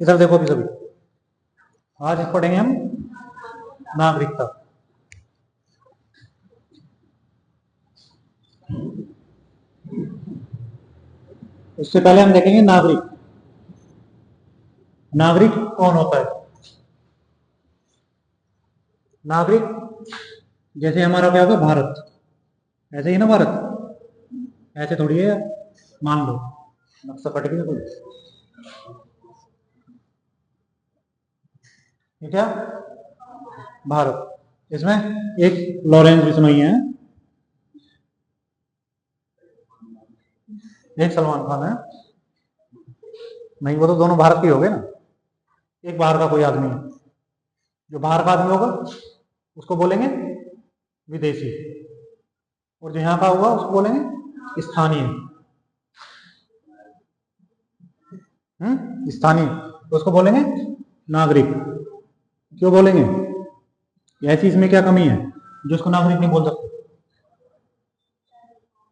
इधर देखो अभी सभी, आज पढ़ेंगे हम नागरिकता। उससे पहले हम देखेंगे नागरिक। नागरिक कौन होता है? नागरिक जैसे हमारा क्या होगा, भारत, ऐसे ही ना भारत, ऐसे थोड़ी है। मान लो नक्शा कट गया कोई, ये क्या, भारत। इसमें एक लॉरेंस बिश्नोई है, एक सलमान खान है। नहीं, वो तो दोनों भारत के हो गए ना। एक बाहर का कोई आदमी है, जो बाहर का आदमी होगा उसको बोलेंगे विदेशी, और जो यहाँ का होगा उसको बोलेंगे स्थानीय। स्थानीय, तो उसको बोलेंगे नागरिक। क्यों बोलेंगे? ऐसी इसमें क्या कमी है जो उसको नागरिक नहीं बोल सकते?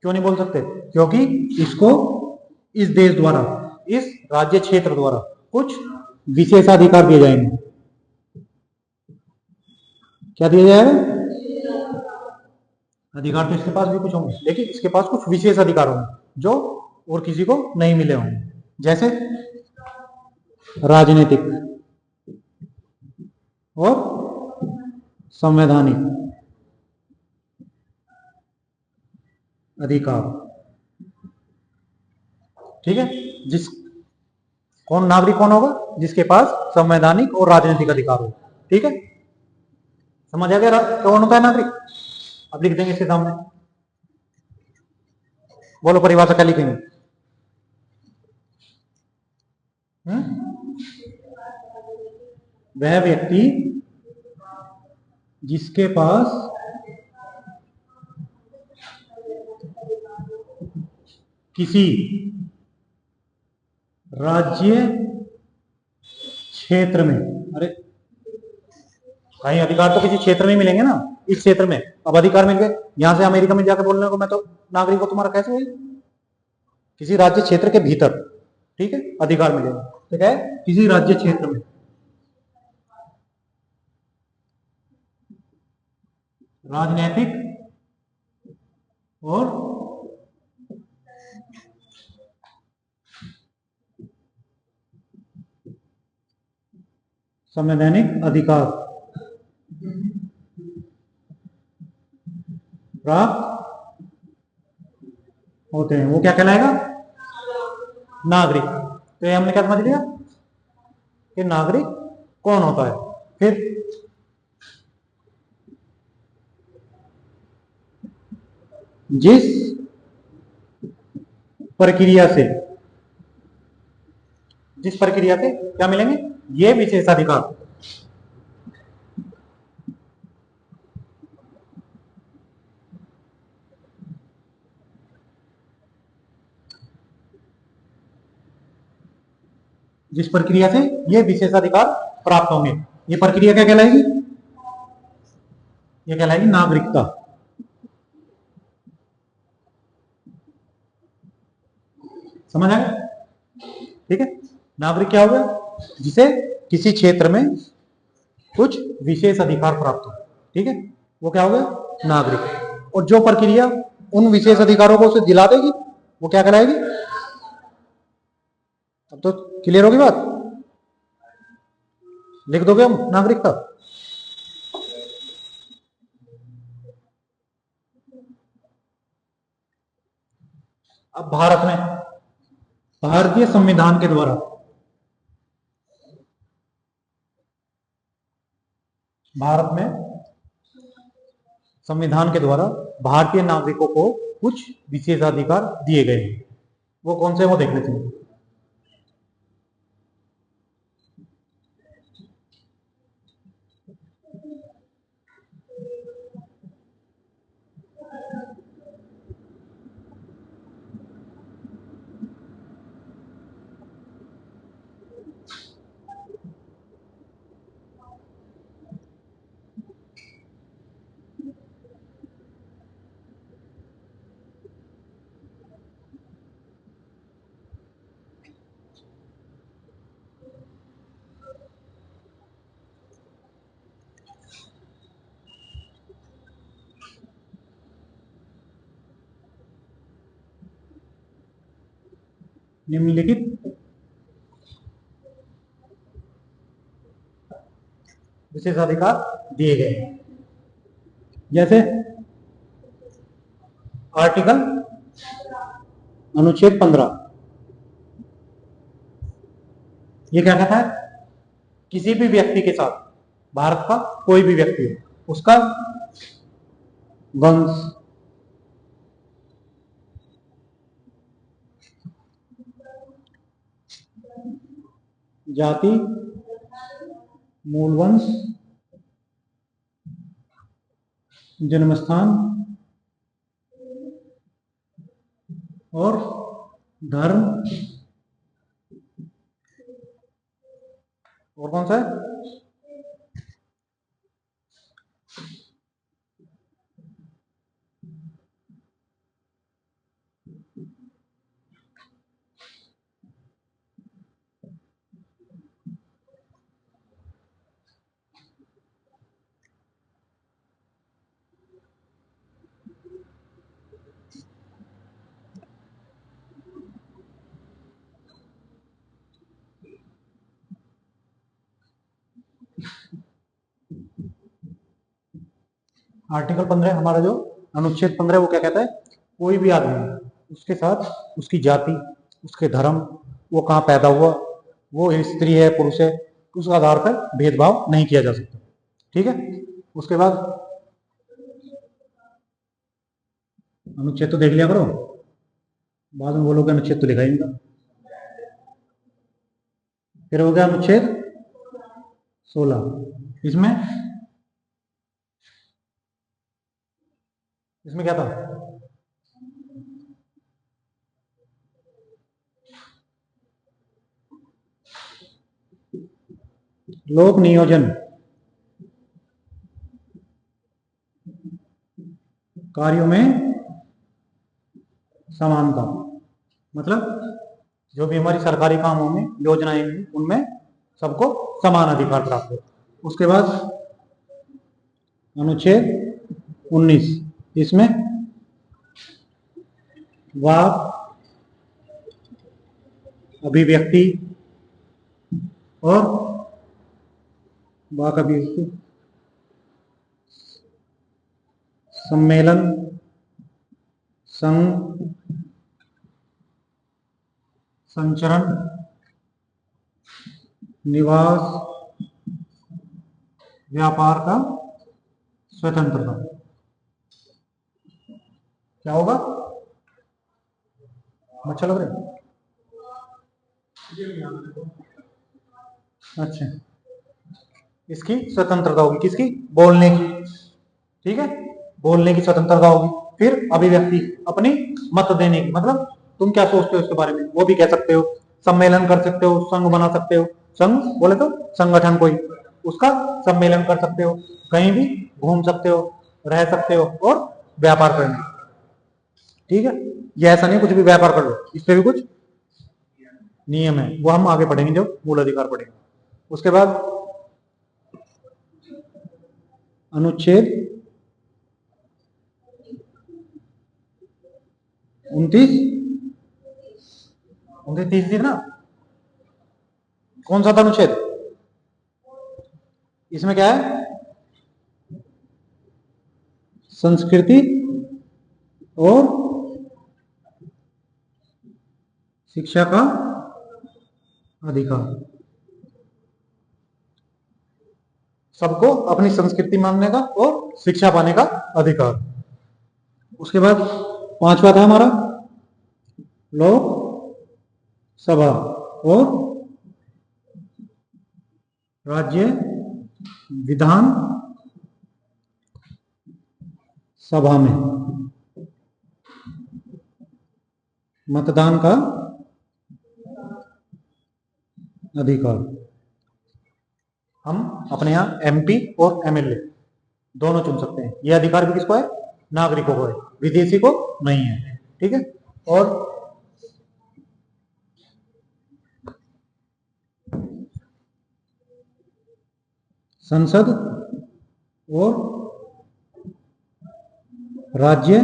क्यों नहीं बोल सकते? क्योंकि इसको इस देश द्वारा, इस राज्य क्षेत्र द्वारा कुछ विशेषाधिकार दिए जाएंगे। क्या दिया जाएगा? अधिकार तो इसके पास भी कुछ होंगे, लेकिन इसके पास कुछ विशेष अधिकार होंगे जो और किसी को नहीं मिले होंगे। जैसे राजनीतिक और संवैधानिक अधिकार। ठीक है, जिस कौन नागरिक कौन होगा? जिसके पास संवैधानिक और राजनीतिक अधिकार हो। ठीक है, समझ आ गया कौन होता है नागरिक? अब लिख देंगे इसके सामने, बोलो परिभाषा क्या लिखेंगे? वह व्यक्ति जिसके पास किसी राज्य क्षेत्र में, अरे कहीं अधिकार तो किसी क्षेत्र में मिलेंगे ना, इस क्षेत्र में। अब अधिकार मिल गए, यहां से अमेरिका में जाकर बोलने को मैं तो नागरिक हो तुम्हारा, कैसे हुई? किसी राज्य क्षेत्र के भीतर, ठीक है, अधिकार मिलेगा। तो क्या है? किसी राज्य क्षेत्र में। राजनैतिक और संवैधानिक अधिकार प्राप्त होते हैं, वो क्या कहलाएगा? नागरिक। तो ये हमने क्या समझ लिया कि नागरिक कौन होता है। फिर जिस प्रक्रिया से, जिस प्रक्रिया से क्या मिलेंगे? ये विशेषाधिकार। जिस प्रक्रिया से ये विशेषाधिकार प्राप्त होंगे, ये प्रक्रिया क्या कहलाएगी? ये कहलाएगी नागरिकता। समझ आया? ठीक है, नागरिक क्या हो गया? जिसे किसी क्षेत्र में कुछ विशेष अधिकार प्राप्त हो। ठीक है, वो क्या हो गया? नागरिक। और जो प्रक्रिया उन विशेष अधिकारों को उसे दिला देगी वो क्या कहलाएगी? अब तो क्लियर होगी बात? लिख दोगे हम नागरिकता? अब भारत में भारतीय संविधान के द्वारा, भारत में संविधान के द्वारा भारतीय नागरिकों को कुछ विशेषाधिकार दिए गए हैं। वो कौन से? वो देख लेते हैं। निम्नलिखित विशेषाधिकार दिए गए हैं। जैसे आर्टिकल अनुच्छेद 15, ये क्या कहता है? किसी भी व्यक्ति के साथ, भारत का कोई भी व्यक्ति हो, उसका वंश, जाति, मूल वंश, जन्मस्थान और धर्म, और कौन सा है? आर्टिकल 15 हमारा जो अनुच्छेद 15 वो क्या कहता है? कोई भी आदमी, उसके साथ उसकी जाति, उसके धर्म, वो कहाँ पैदा हुआ, वो स्त्री है पुरुष है, उस आधार पर भेदभाव नहीं किया जा सकता। ठीक है। उसके बाद अनुच्छेद तो देख लिया करो, बाद में बोलोगे अनुच्छेद तो लिखा ही नहीं। फिर हो गया अनुच्छेद 16। इसमें क्या था? लोक नियोजन कार्यों में समानता, मतलब जो भी हमारी सरकारी काम होंगे, योजनाएं होंगी, उनमें सबको समान अधिकार प्राप्त हो। उसके बाद अनुच्छेद 19, इसमें वाक, अभिव्यक्ति और वाक अभिव्यक्ति, सम्मेलन, संघ, संचरण, निवास, व्यापार का स्वतंत्रता। क्या होगा? अच्छा लग रहा है? अच्छा, इसकी स्वतंत्रता होगी, किसकी? बोलने की। ठीक है, बोलने की स्वतंत्रता होगी। फिर अभिव्यक्ति, अपनी मत देने की, मतलब तुम क्या सोचते हो इसके बारे में, वो भी कह सकते हो। सम्मेलन कर सकते हो, संघ बना सकते हो, संघ बोले तो संगठन कोई, उसका सम्मेलन कर सकते हो, कहीं भी घूम सकते हो, रह सकते हो, और व्यापार करना। ठीक है, ये ऐसा नहीं कुछ भी व्यापार कर लो, इस पे भी कुछ नियम है, वो हम आगे पढ़ेंगे जब मूल अधिकार पढ़ेंगे। उसके बाद अनुच्छेद 29, 29 थी ना? कौन सा था अनुच्छेद? इसमें क्या है? संस्कृति और शिक्षा का अधिकार, सबको अपनी संस्कृति मानने का और शिक्षा पाने का अधिकार। उसके बाद 5वां था हमारा लोक सभा और राज्य विधान सभा में मतदान का अधिकार। हम अपने यहाँ एमपी और एमएलए दोनों चुन सकते हैं। यह अधिकार भी किसको है? नागरिकों को है, विदेशी को नहीं है। ठीक है। और संसद और राज्य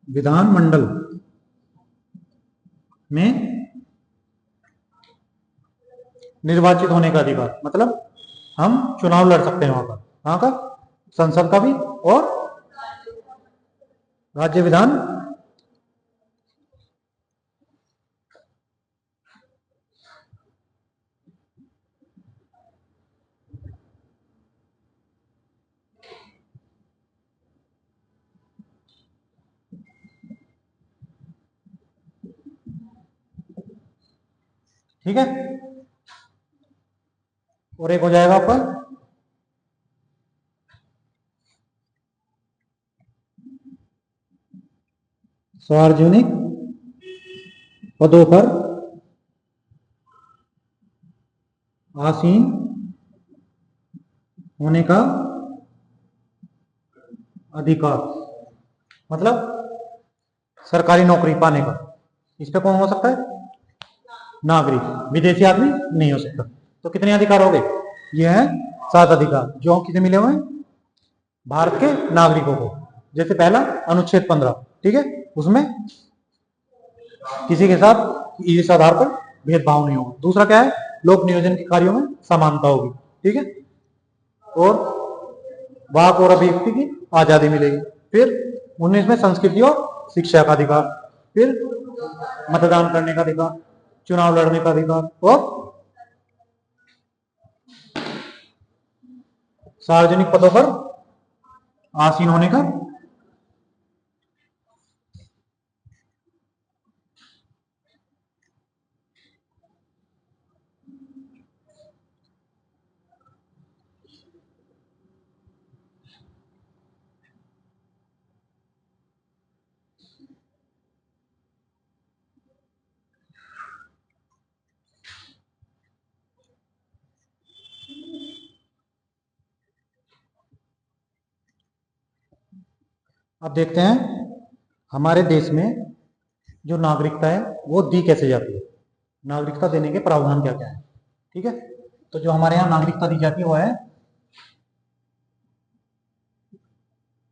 विधानमंडल में निर्वाचित होने का अधिकार, मतलब हम चुनाव लड़ सकते हैं वहां का संसद का भी और राज्य विधान ठीक है। और एक हो जाएगा आपका सार्वजनिक पदों पर आसीन होने का अधिकार, मतलब सरकारी नौकरी पाने का। इस पे कौन हो सकता है? नागरिक, विदेशी आदमी नहीं हो सकता। तो कितने अधिकार हो गए? ये है 7 अधिकार जो किसे मिले हुए हैं? भारत के नागरिकों को। जैसे पहला अनुच्छेद 15, ठीक है, उसमें किसी के साथ इस आधार पर भेदभाव नहीं होगा। दूसरा क्या है? लोक नियोजन के कार्यों में समानता होगी, ठीक है, और वाक और अभिव्यक्ति की आजादी मिलेगी। फिर 19 में संस्कृति और शिक्षा का अधिकार, फिर मतदान करने का अधिकार, चुनाव लड़ने का अधिकार और सार्वजनिक पदों पर आसीन होने का अब देखते हैं हमारे देश में जो नागरिकता है वो दी कैसे जाती है, नागरिकता देने के प्रावधान क्या क्या है, ठीक है। तो जो हमारे यहाँ नागरिकता दी जाती है वो है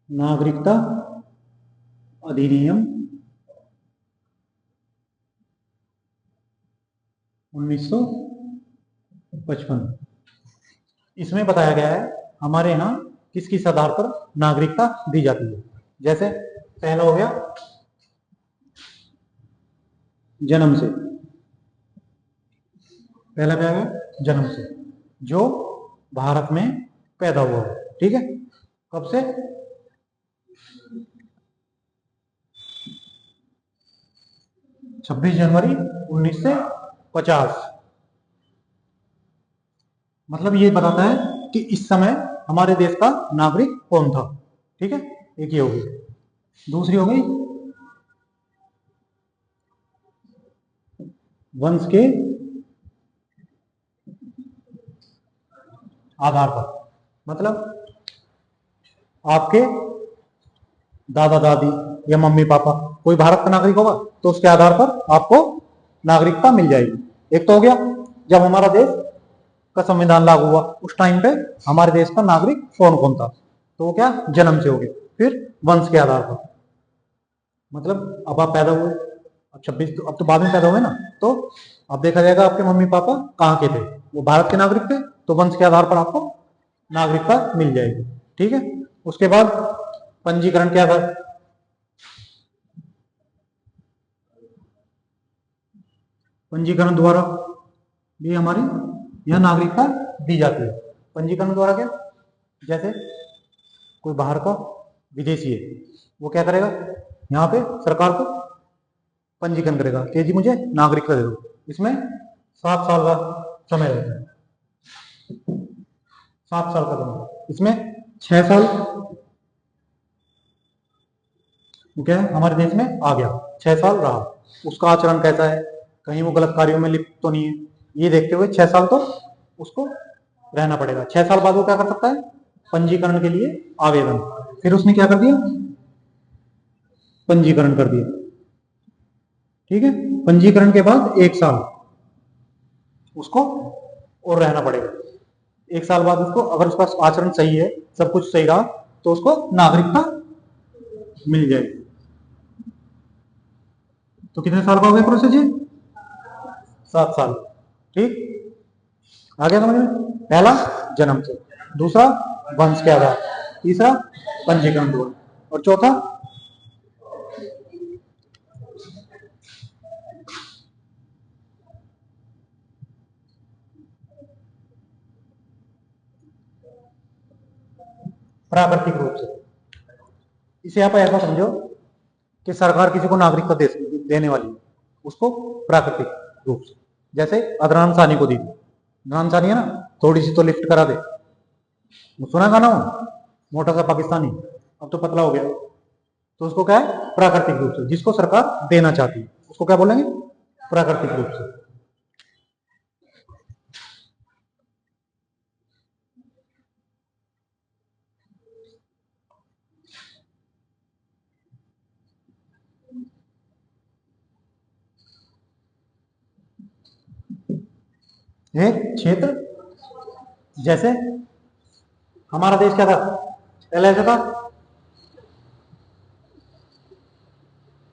नागरिकता अधिनियम 1955। इसमें बताया गया है हमारे यहाँ किस किस आधार पर नागरिकता दी जाती है। जैसे पहला हो गया जन्म से, पहला क्या है? जन्म से, जो भारत में पैदा हुआ हो, ठीक है। कब से? 26 जनवरी 1950। मतलब ये बताता है कि इस समय हमारे देश का नागरिक कौन था, ठीक है। एक ये होगी। दूसरी हो गई वंश के आधार पर, मतलब आपके दादा दादी या मम्मी पापा कोई भारत का नागरिक होगा तो उसके आधार पर आपको नागरिकता मिल जाएगी। एक तो हो गया जब हमारा देश का संविधान लागू हुआ उस टाइम पे हमारे देश का नागरिक कौन कौन था, तो वो क्या? जन्म से हो गया। फिर वंश के आधार पर, मतलब अब आप पैदा हुए, अब 26 अब तो बाद में पैदा हुए ना, तो अब देखा जाएगा आपके मम्मी पापा कहाँ के थे, वो भारत के नागरिक थे, तो वंश के आधार पर आपको नागरिकता मिल जाएगी, ठीक है। उसके बाद पंजीकरण के आधार, पंजीकरण द्वारा भी हमारी यह नागरिकता दी जाती है। पंजीकरण द्वारा क्या? जैसे कोई बाहर का विदेशी है, वो क्या करेगा? यहाँ पे सरकार को पंजीकरण करेगा कि जी मुझे नागरिकता दे दो। इसमें 7 साल का समय रहता है, 7 साल का समय। इसमें 6 साल क्या है हमारे देश में आ गया, 6 साल रहा, उसका आचरण कैसा है, कहीं वो गलत कार्यों में लिप्त तो नहीं है, ये देखते हुए 6 साल तो उसको रहना पड़ेगा। 6 साल बाद वो क्या कर सकता है? पंजीकरण के लिए आवेदन। फिर उसने क्या कर दिया? पंजीकरण कर दिया, ठीक है। पंजीकरण के बाद 1 साल उसको और रहना पड़ेगा। 1 साल बाद उसको अगर उसका आचरण सही है, सब कुछ सही रहा, तो उसको नागरिकता मिल जाएगी। तो कितने साल का हो गया प्रोसेस ये? 7 साल। ठीक, आ गया समझ में? पहला जन्म से, दूसरा वंश के आधार, तीसरा पंजीकरण द्वारा, और चौथा प्राकृतिक रूप से। इसे आप ऐसा समझो कि सरकार किसी को नागरिकता देने वाली है, उसको प्राकृतिक रूप से। जैसे अदनान सानी को दी, अदनान सानी है ना, थोड़ी सी तो लिफ्ट करा दे, सुना गाना हो, मोटा सा पाकिस्तानी, अब तो पतला हो गया, तो उसको क्या है? प्राकृतिक रूप से। जिसको सरकार देना चाहती है उसको क्या बोलेंगे? प्राकृतिक रूप से। एक क्षेत्र, जैसे हमारा देश क्या था पहले? ऐसे था,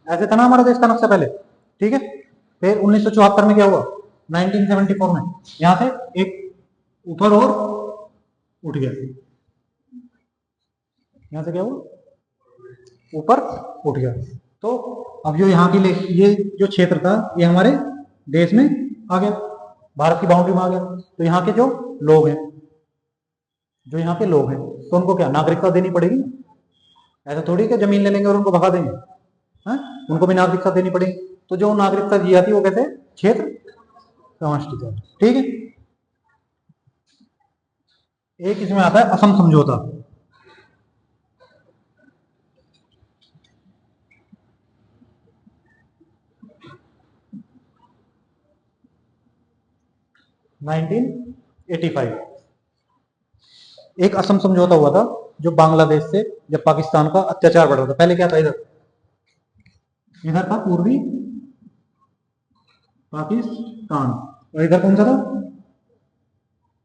ऐसे था ना हमारा देश का नक्शा पहले। ठीक है, फिर 1974 में क्या हुआ? 1974 में यहां से एक ऊपर और उठ गया, यहां से क्या हुआ? ऊपर उठ गया। तो अब जो यहाँ की ये जो क्षेत्र था ये हमारे देश में आ गया, भारत की बाउंड्री में आ गया। तो यहाँ के जो लोग हैं, जो यहाँ के लोग हैं, तो उनको क्या नागरिकता देनी पड़ेगी? ऐसा थोड़ी कि जमीन ले लेंगे और उनको भगा देंगे, है? उनको भी नागरिकता देनी पड़ेगी। तो जो नागरिकता दी जाती है वो कैसे? क्षेत्र समष्टि। ठीक है, एक इसमें आता है असम समझौता। नाइनटीन 85 एक असम समझौता हुआ था, जो बांग्लादेश से जब पाकिस्तान का अत्याचार बढ़ रहा था। पहले क्या था? इधर इधर था पूर्वी पाकिस्तान, और इधर कौन सा था?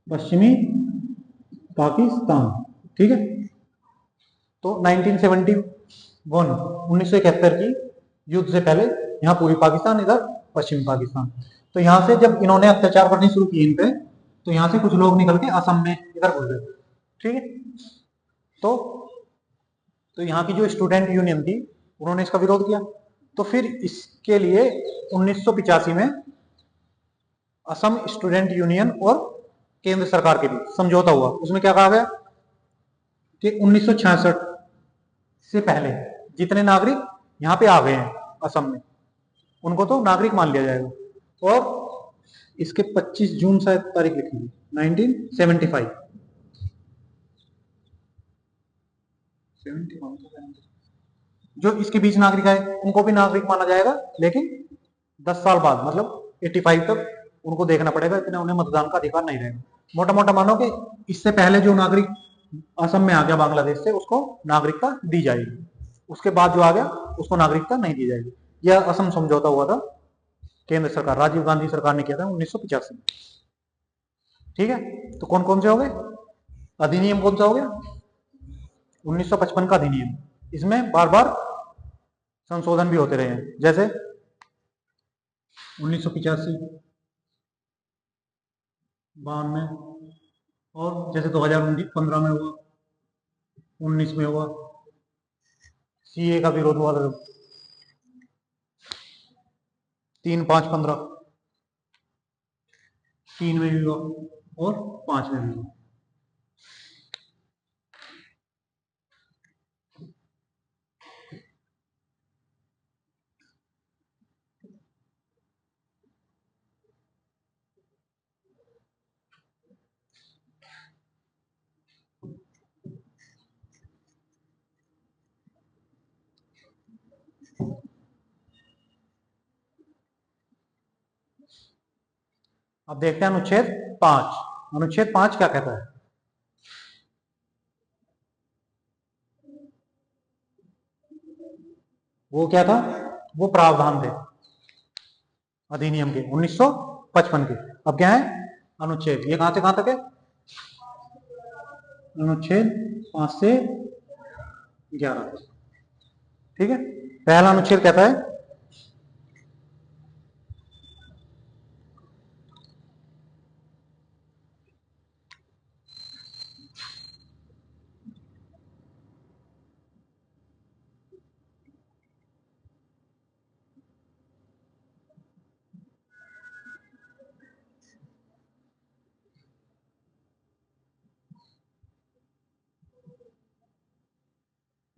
पश्चिमी पाकिस्तान। ठीक है, तो 1971 की युद्ध से पहले यहाँ पूर्वी पाकिस्तान, इधर पश्चिमी पाकिस्तान। तो यहाँ से जब इन्होंने अत्याचार करने शुरू किए इन पे, तो यहाँ से कुछ लोग निकल के असम में इधर घुस गए। ठीक है, तो यहाँ की जो स्टूडेंट यूनियन थी उन्होंने इसका विरोध किया। तो फिर इसके लिए 1985 में असम स्टूडेंट यूनियन और केंद्र सरकार के बीच समझौता हुआ। उसमें क्या कहा गया कि 1966 से पहले जितने नागरिक यहाँ पे आ गए हैं असम में, उनको तो नागरिक मान लिया जाएगा। और इसके 25 जून शायद तारीख लिखी है, 1975 जो इसके बीच नागरिक आए उनको भी नागरिक माना जाएगा, लेकिन 10 साल बाद, मतलब 85 तक उनको देखना पड़ेगा, इतने उन्हें मतदान का अधिकार नहीं रहेगा। मोटा मोटा मानो कि इससे पहले जो नागरिक असम में आ गया बांग्लादेश से, उसको नागरिकता दी जाएगी, उसके बाद जो आ गया उसको नागरिकता नहीं दी जाएगी। यह असम समझौता हुआ था, केंद्र सरकार, राजीव गांधी सरकार ने किया था 1985 में। ठीक है, तो कौन कौन से हो गए? अधिनियम कौन सा हो गया? 1955 का अधिनियम। इसमें बार बार संशोधन भी होते रहे हैं, जैसे 1985, 92, और जैसे 2015 में हुआ, 19 में हुआ, सीए का विरोध हुआ था 3, 5, 15, 3 में भी हुआ और 5 में भी हुआ। अब देखते हैं अनुच्छेद 5। अनुच्छेद 5 क्या कहता है? वो क्या था? वो प्रावधान थे अधिनियम के 1955 के। अब क्या है? अनुच्छेद, ये कहां से कहां तक है? अनुच्छेद 5 से 11। ठीक है, पहला अनुच्छेद कहता है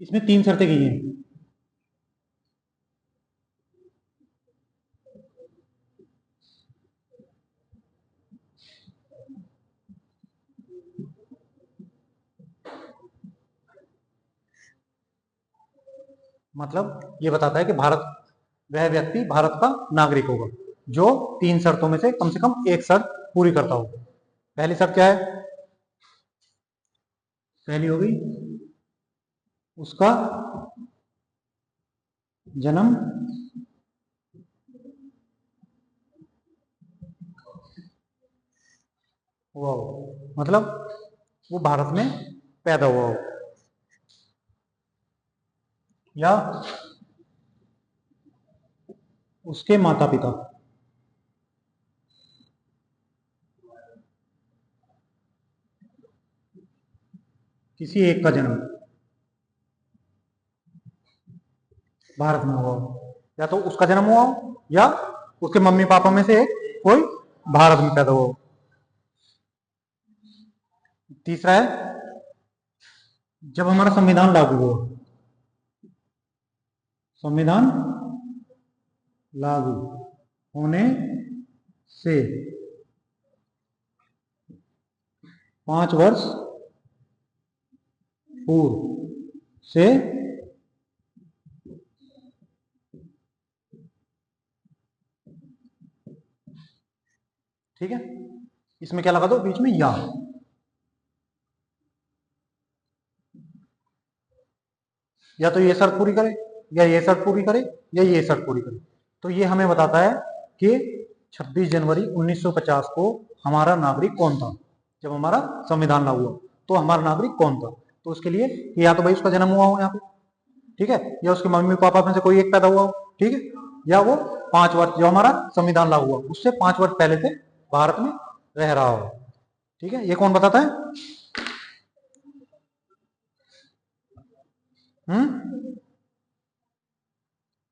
इसमें 3 शर्तें की हैं। मतलब ये बताता है कि वह व्यक्ति भारत का नागरिक होगा जो 3 शर्तों में से कम एक शर्त पूरी करता हो। पहली शर्त क्या है? पहली हो गई उसका जन्म हुआ हो, मतलब वो भारत में पैदा हुआ हो, या उसके माता पिता किसी एक का जन्म भारत में हुआ हो, या तो उसका जन्म हुआ हो या उसके मम्मी पापा में से एक कोई भारत में पैदा हुआ हो। तीसरा है जब हमारा संविधान लागू हुआ, संविधान लागू होने से 5 वर्ष पूर्व से ठीक है, इसमें क्या लगा दो बीच में या तो ये शर्त पूरी करे या ये शर्त पूरी करे या ये शर्त पूरी करे। तो ये हमें बताता है कि 26 जनवरी 1950 को हमारा नागरिक कौन था। जब हमारा संविधान लागू हुआ तो हमारा नागरिक कौन था। तो उसके लिए या तो भाई उसका जन्म हुआ हो यहाँ पे, ठीक है, या उसके मम्मी पापा में से कोई एक पैदा हुआ हो, ठीक है, या वो 5 वर्ष जो हमारा संविधान लागू हुआ उससे 5 वर्ष पहले से भारत में रह रहा हो। ठीक है, ये कौन बताता है?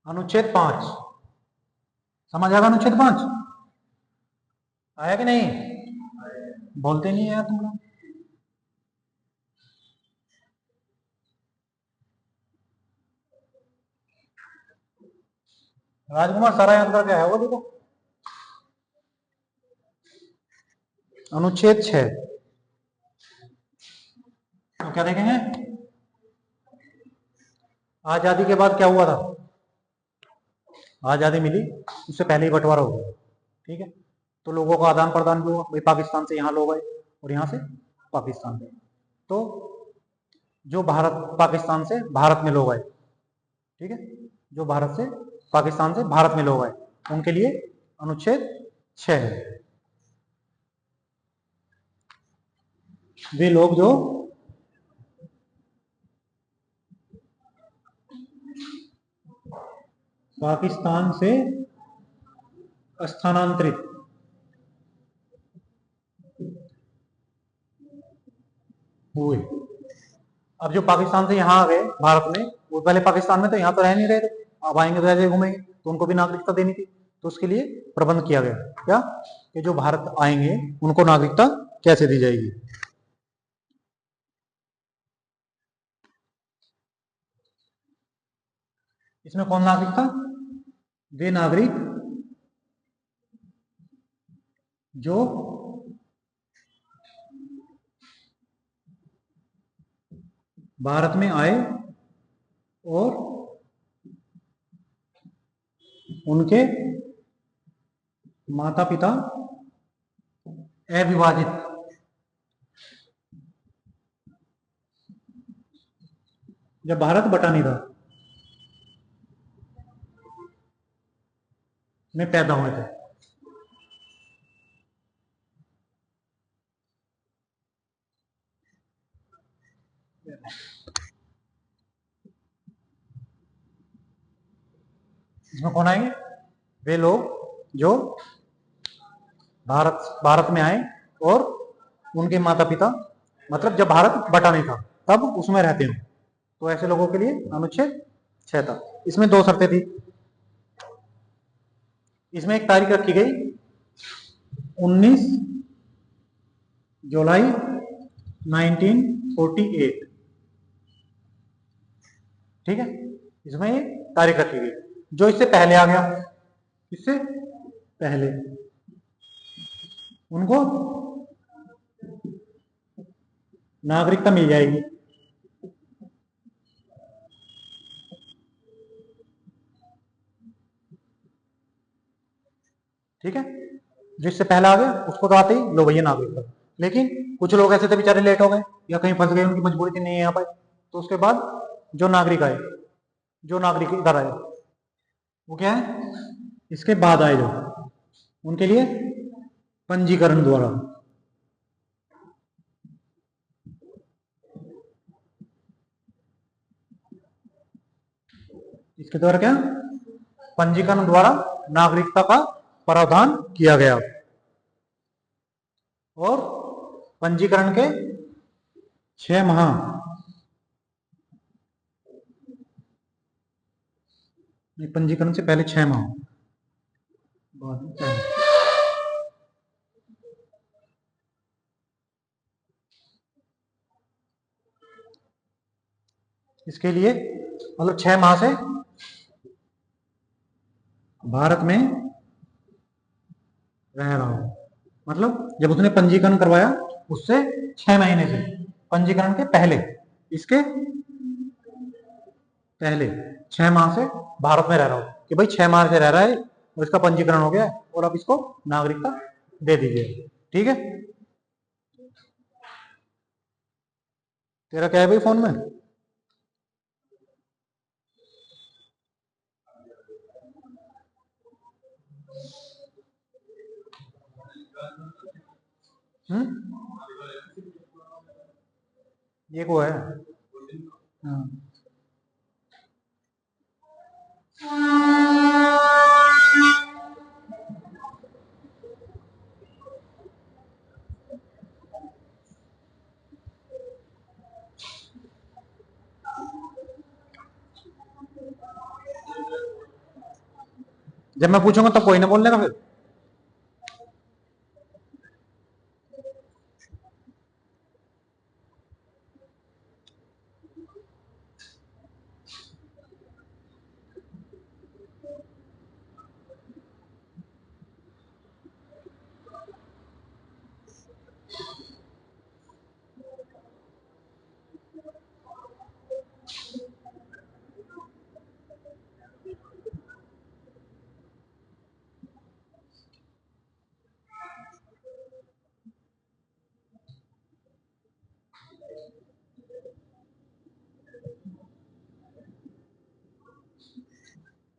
अनुच्छेद 5। समझ आएगा अनुच्छेद 5 आया कि नहीं? बोलते नहीं है यार तुम लोग। राजकुमार सारा याद करके आया वो देखो। अनुच्छेद 6 तो क्या देखेंगे? आजादी के बाद क्या हुआ था? आजादी मिली उससे पहले ही बंटवारा हो गया, ठीक है। तो लोगों का आदान प्रदान भी हुआ, भाई पाकिस्तान से यहाँ लोग आए और यहाँ से पाकिस्तान में। तो जो पाकिस्तान से भारत में लोग आए, ठीक है, जो भारत से पाकिस्तान से भारत में लोग आए उनके लिए अनुच्छेद 6 है। वे लोग जो पाकिस्तान से स्थानांतरित हुए। अब जो पाकिस्तान से यहाँ आ गए भारत में, वो पहले पाकिस्तान में तो यहाँ तो रह नहीं रहे थे, अब आएंगे तो ऐसे घूमेंगे, तो उनको भी नागरिकता देनी थी। तो उसके लिए प्रबंध किया गया क्या कि जो भारत आएंगे उनको नागरिकता कैसे दी जाएगी। इसमें कौन नागरिक था? वे नागरिक जो भारत में आए और उनके माता पिता अविभाजित जब भारत बटा नहीं था में पैदा हुए थे। इसमें कौन आएंगे? वे लोग जो भारत में आए और उनके माता पिता, मतलब जब भारत बटा नहीं था तब उसमें रहते हो, तो ऐसे लोगों के लिए अनुच्छेद 6 था। इसमें 2 शर्तें थी। इसमें एक तारीख रखी गई 19 जुलाई 1948, ठीक है, इसमें ये तारीख रखी गई। जो इससे पहले आ गया, इससे पहले, उनको नागरिकता मिल जाएगी। ठीक है, जिससे पहले आ गया उसको तो आते ही लो भैया नागरिकता। लेकिन कुछ लोग ऐसे थे बेचारे लेट हो गए या कहीं फंस गए, उनकी मजबूरी थी नहीं है यहाँ पर, तो उसके बाद जो नागरिक आए, जो नागरिक इधर आए, वो क्या है, इसके बाद आए जो, उनके लिए पंजीकरण द्वारा, इसके द्वारा क्या, पंजीकरण द्वारा नागरिकता का प्रावधान किया गया। और पंजीकरण के 6 माह, पंजीकरण से पहले 6 माह इसके लिए, मतलब 6 माह से भारत में रह रहा हूं, मतलब जब उसने पंजीकरण करवाया उससे 6 महीने से, पंजीकरण के पहले, इसके पहले 6 माह से भारत में रह रहा हूं, कि भाई 6 माह से रह रहा है और इसका पंजीकरण हो गया और अब इसको नागरिकता दे दीजिए। ठीक है, तेरा क्या है भाई फोन में? ये को है। हाँ। जब मैं पूछूंगा तब कोई ना बोलने का फिर।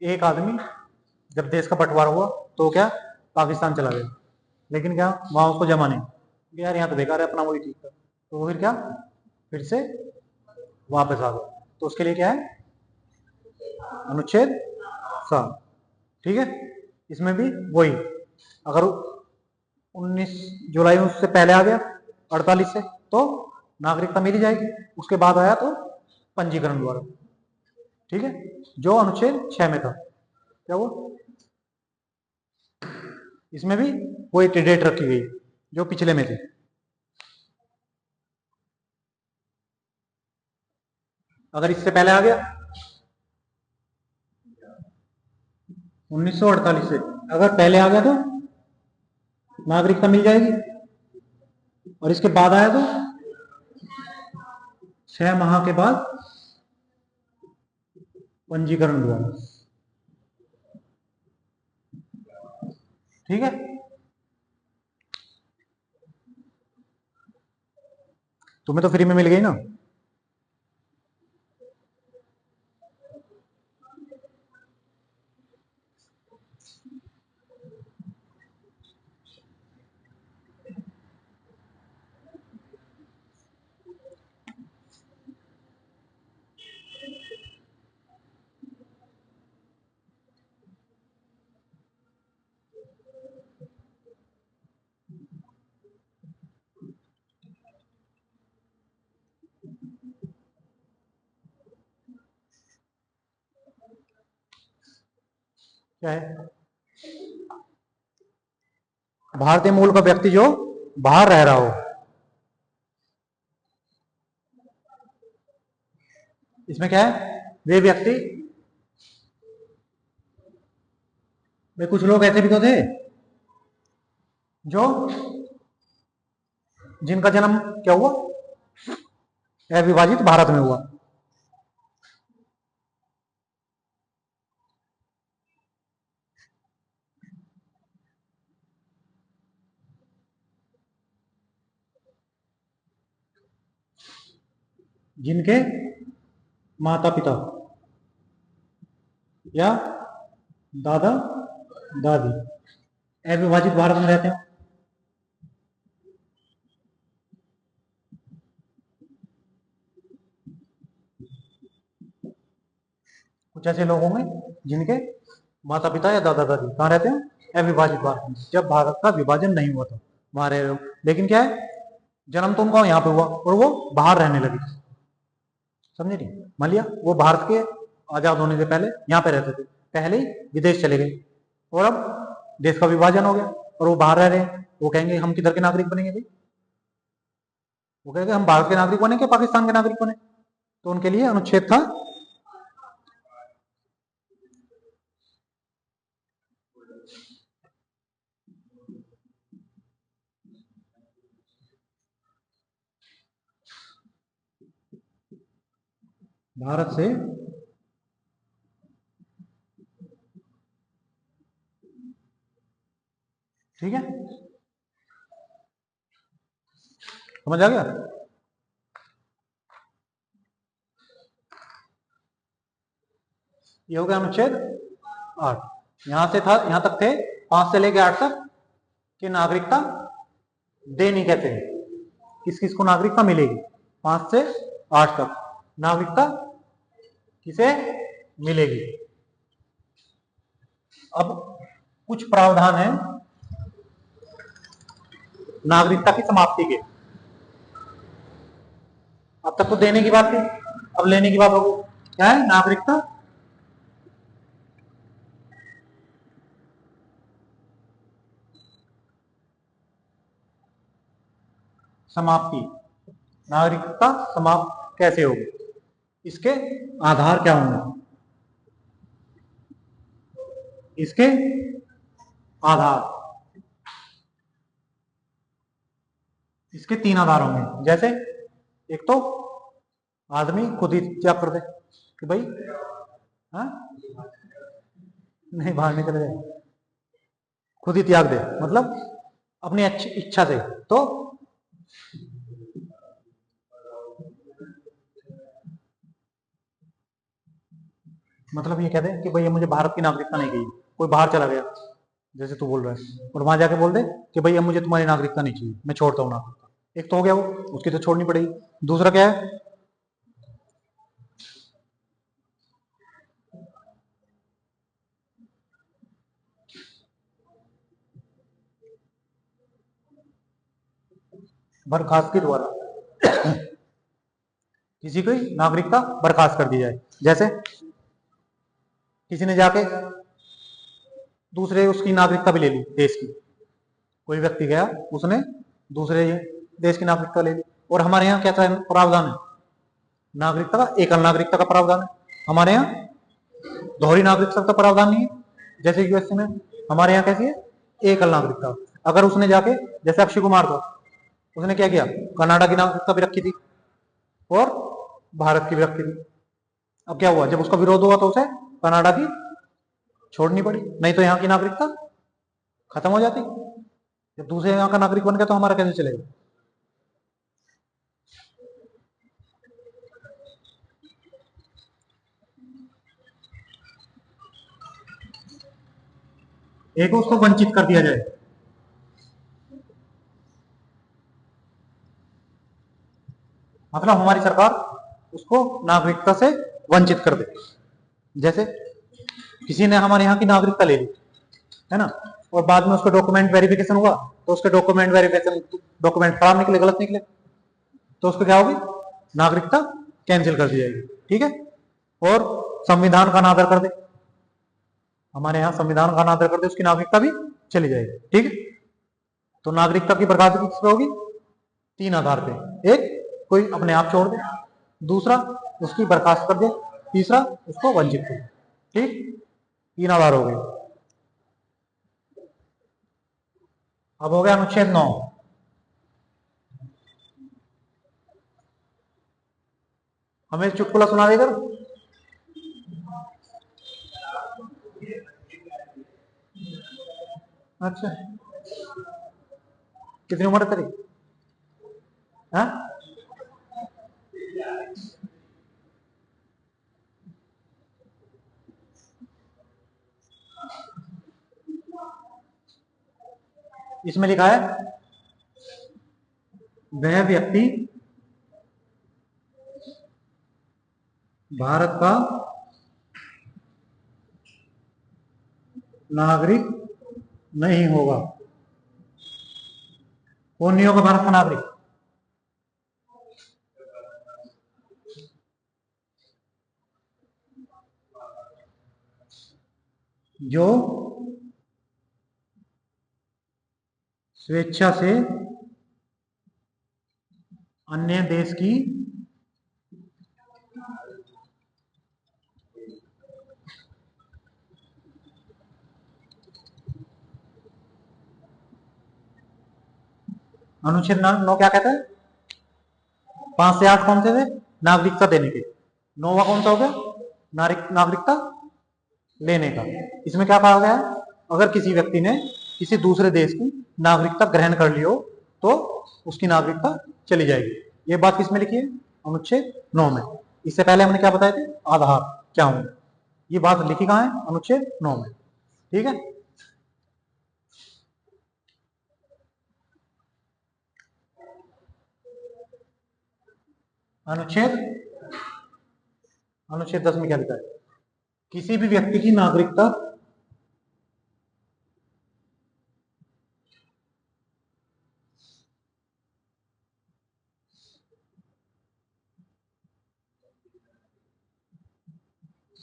एक आदमी जब देश का बंटवारा हुआ तो क्या, पाकिस्तान चला गया, लेकिन क्या वहां उसको जमा नहीं, यार यहाँ तो बेकार है, अपना वही ठीक है, तो वो फिर क्या, फिर से वापस आ गया। तो उसके लिए क्या है, अनुच्छेद 7। ठीक है, इसमें भी वही, अगर 19 जुलाई उससे पहले आ गया 48 से, तो नागरिकता मिली जाएगी, उसके बाद आया तो पंजीकरण द्वारा। ठीक है, जो अनुच्छेद 6 में था, क्या वो, इसमें भी वही डेट रखी गई जो पिछले में थी। अगर इससे पहले आ गया 1948 से, अगर पहले आ गया तो नागरिकता मिल जाएगी, और इसके बाद आया तो 6 माह के बाद पंजीकरण द्वारा। ठीक है, तुम्हें तो फ्री में मिल गई ना। क्या है, भारतीय मूल का व्यक्ति जो बाहर रह रहा हो, इसमें क्या है, वे व्यक्ति, वे कुछ लोग ऐसे भी तो थे जो जिनका जन्म क्या हुआ, अविभाजित भारत में हुआ। जिनके माता पिता या दादा दादी अविभाजित भारत में रहते हैं। कुछ ऐसे लोग होंगे जिनके माता पिता या दादा दादी कहाँ रहते हैं, अविभाजित भारत में, जब भारत का विभाजन नहीं हुआ था वहां रह रहे हो। लेकिन क्या है, जन्म तो उनका यहाँ पे हुआ और वो बाहर रहने लगी, समझे नहीं। मान लिया वो भारत के आजाद होने से पहले यहाँ पे रहते थे, पहले ही विदेश चले गए और अब देश का विभाजन हो गया और वो बाहर रह रहे हैं। वो कहेंगे हम किधर के नागरिक बनेंगे भाई, वो कहेंगे हम भारत के नागरिक बने क्या पाकिस्तान के नागरिक बने। तो उनके लिए अनुच्छेद था भारत से ठीक है, समझ आ गया। ये हो गया अनुच्छेद 8। यहां से था, यहां तक थे 5 से लेके 8 तक कि नागरिकता देनी कहते हैं, किस किस को नागरिकता मिलेगी। 5 से 8 तक नागरिकता किसे मिलेगी। अब कुछ प्रावधान है नागरिकता की समाप्ति के। अब तक तो देने की बात थी, अब लेने की बात होगी। क्या है, नागरिकता समाप्ति। नागरिकता समाप्त कैसे होगी, इसके आधार क्या होंगे, इसके आधार, इसके 3 आधार होंगे। जैसे एक तो आदमी खुद ही त्याग कर दे कि भाई हाँ नहीं बाहर निकल जाए, खुद ही त्याग दे मतलब अपनी अच्छी इच्छा से। तो मतलब ये कहते हैं कि भाई मुझे भारत की नागरिकता नहीं चाहिए, कोई बाहर चला गया जैसे तू बोल रहा है और वहां जाके बोल दे कि भाई अब मुझे तुम्हारी नागरिकता नहीं चाहिए, मैं छोड़ता हूँ नागरिकता। एक तो हो गया वो, उसकी तो छोड़नी पड़ेगी। दूसरा क्या है, बर्खास्तगी द्वारा किसी की नागरिकता बर्खास्त कर दी जाए। जैसे किसी ने जाके दूसरे उसकी नागरिकता भी ले ली देश की, कोई व्यक्ति गया उसने दूसरे देश की नागरिकता ले ली। और हमारे यहाँ क्या प्रावधान है, नागरिकता का एकल नागरिकता का प्रावधान है। हमारे यहाँ दोहरी नागरिकता का प्रावधान नहीं है जैसे यूएसए में। हमारे यहाँ कैसी है, एकल नागरिकता। अगर उसने जाके जैसे अक्षय कुमार को, उसने क्या किया, कनाडा की नागरिकता भी रखी थी और भारत की भी रखी थी। अब क्या हुआ, जब उसका विरोध हुआ तो उसे कनाडा की छोड़नी पड़ी, नहीं तो यहाँ की नागरिकता खत्म हो जाती। जब दूसरे यहाँ का नागरिक बन गया तो हमारा कैसे चलेगा। एक उसको वंचित कर दिया जाए, मतलब हमारी सरकार उसको नागरिकता से वंचित कर दे। जैसे किसी ने हमारे यहाँ की नागरिकता ले ली है ना, और बाद में उसका डॉक्यूमेंट वेरिफिकेशन हुआ तो उसके डॉक्यूमेंट वेरिफिकेशन डॉक्यूमेंट खराब निकले, गलत निकले, तो उसको क्या होगी, नागरिकता कैंसिल कर दी जाएगी। ठीक है, और संविधान का अनादर कर दे, हमारे यहाँ संविधान का अनादर कर दे, उसकी नागरिकता भी चली जाएगी। ठीक है, तो नागरिकता की बर्खास्तगी किस पे होगी, 3 आधार पे। एक, कोई अपने आप छोड़ दे, दूसरा उसकी बर्खास्त कर दे तीसरा उसको वंचित करो। ठीक, 3 आधार हो गए। अब हो गया अनुच्छेद 9। हमें चुटकुला सुना देगा। अच्छा, कितनी उम्र है तेरी? हाँ, इसमें लिखा है वह व्यक्ति भारत का नागरिक नहीं होगा। कौन नहीं होगा भारत का नागरिक? जो स्वेच्छा से अन्य देश की अनुच्छेद 9 क्या कहता है? 5 से 8 कौन से थे? नागरिकता देने के। 9वां कौन सा हो गया? नागरिकता लेने का। इसमें क्या कहा गया है? अगर किसी व्यक्ति ने किसी दूसरे देश की नागरिकता ग्रहण कर ली हो तो उसकी नागरिकता चली जाएगी। ये बात किसमें लिखी है? अनुच्छेद 9 में। इससे पहले हमने क्या बताए थे? आधार क्या होंगे। ये बात लिखी कहाँ है? अनुच्छेद 9 में। ठीक है, अनुच्छेद अनुच्छेद 10 में क्या लिखा है? किसी भी व्यक्ति की नागरिकता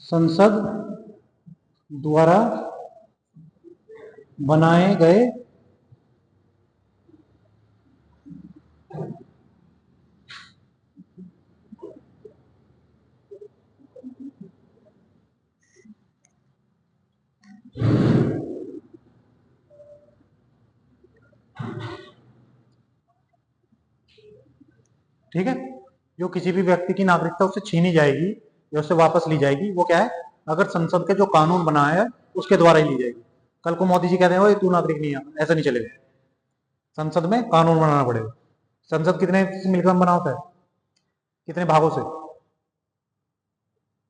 संसद द्वारा बनाए गए ठीक है, जो किसी भी व्यक्ति की नागरिकता उससे छीनी जाएगी या उससे वापस ली जाएगी वो क्या है? अगर संसद के जो कानून बनाया है उसके द्वारा ही ली जाएगी। कल को मोदी जी कहते हैं तू नागरिक नहीं है, ऐसा नहीं चलेगा। संसद में कानून बनाना पड़ेगा। संसद कितने मिलकर बना होता है? कितने भागों से?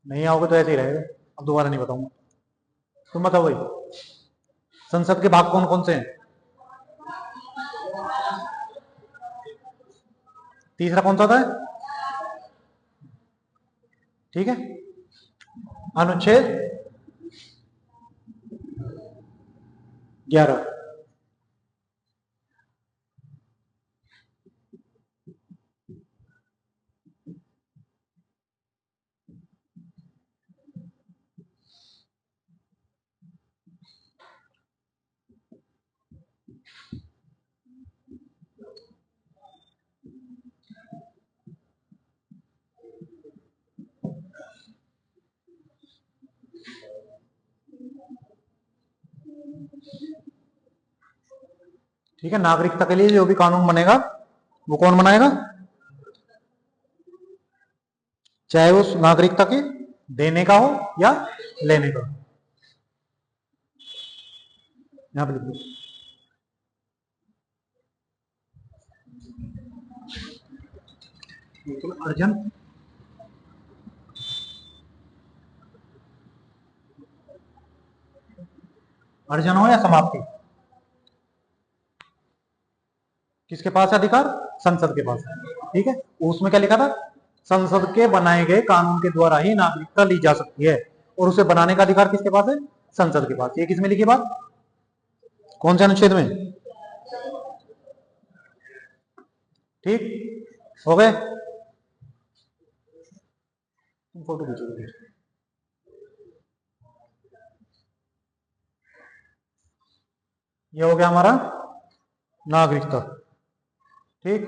नहीं आओगे तो ऐसे ही रहेगा। अब दोबारा नहीं बताऊंगा, तुम बताओ भाई, संसद के भाग कौन कौन से हैं? तीसरा कौन सा था? ठीक है, अनुच्छेद 11। ठीक है, नागरिकता के लिए जो भी कानून बनेगा वो कौन बनाएगा? चाहे उस नागरिकता के देने का हो या लेने का। यहां पे लिख दो। बिल्कुल, अर्जन अर्जन हो या समाप्ति, किसके पास है अधिकार? संसद के पास। ठीक है, उसमें क्या लिखा था? संसद के बनाए गए कानून के द्वारा ही नागरिकता ली जा सकती है और उसे बनाने का अधिकार किसके पास है? संसद के पास। ये किसमें लिखी बात? कौन से अनुच्छेद में? ठीक, हो गए। तुम फोटो खींचोगे। ये हो गया हमारा नागरिकता। ठीक,